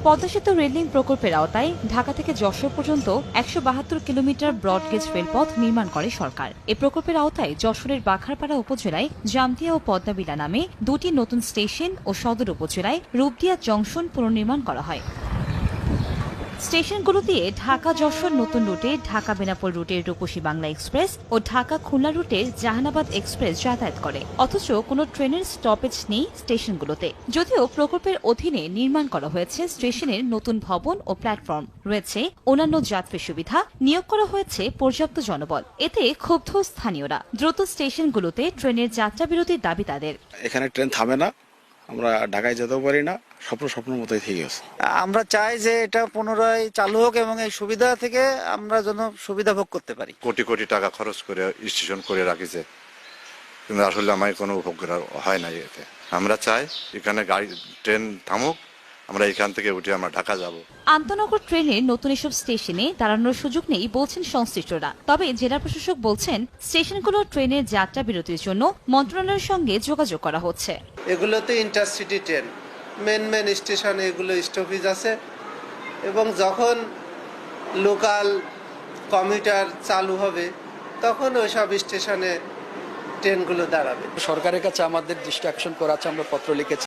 পদ্মা সেতু রেললিং প্রকল্পের আওতায় ঢাকা থেকে যশোর পর্যন্ত ১৭২ কিলোমিটার ব্রডগেজ রেলপথ নির্মাণ করে সরকার। এ প্রকল্পের আওতায় যশোরের বাঘারপাড়া উপজেলায় জামতিয়া ও পদ্মাবিলা নামে দুটি নতুন স্টেশন ও সদর উপজেলায় রূপদিয়া জংশন পুনর্নির্মাণ করা হয়। স্টেশনগুলো দিয়ে ঢাকা যশোর নতুন রুটে ঢাকা বেনাপোল রুটের রূপসী বাংলা এক্সপ্রেস ও ঢাকা খুলনা রুটের জাহানাবাদ এক্সপ্রেস যাতায়াত করে, অথচ কোনো ট্রেনের স্টপেজ নেই স্টেশনগুলোতে। যদিও প্রকল্পের অধীনে নির্মাণ করা হয়েছে স্টেশনের নতুন ভবন ও প্ল্যাটফর্ম, রয়েছে অন্যান্য যাত্রী সুবিধা, নিয়োগ করা হয়েছে পর্যাপ্ত জনবল। এতে ক্ষুব্ধ স্থানীয়রা। দ্রুত স্টেশনগুলোতে ট্রেনের যাত্রা বিরতির দাবি তাদের। এখানে ট্রেন থামে না, আমরা ঢাকায় যেতেও পারি না, স্বপ্নের মতোই থেকে গেছে। আমরা চাই যে এটা পুনরায় চালু হোক এবং এই সুবিধা থেকে আমরা যেন সুবিধা ভোগ করতে পারি। কোটি কোটি টাকা খরচ করে স্টেশন করে রাখিছে, কিন্তু আসলে আমার কোনো উপকার হয় না। এতে আমরা চাই এখানে গাড়ি ট্রেন থামুক, আমরা এখান থেকে উঠে আমরা ঢাকা যাব। আন্তনগর ট্রেনের নতুন এসব স্টেশনে দাঁড়ানোর সুযোগ নেই বলছেন সংশ্লিষ্টরা। তবে জেলা প্রশাসক বলছেন স্টেশনগুলো ট্রেনের যাত্রা বিরতির জন্য মন্ত্রণালয়ের সঙ্গে যোগাযোগ করা হচ্ছে। এগুলোতে ইন্টারসিটি ট্রেন মেন স্টেশনে এগুলো স্টপেজ আছে এবং যখন লোকাল কমিউটার চালু হবে তখন ওইসব স্টেশনে ট্রেনগুলো দাঁড়াবে। সরকারের কাছে আমাদের দৃষ্টি আকর্ষণ করা আছে, আমরা পত্র লিখেছি।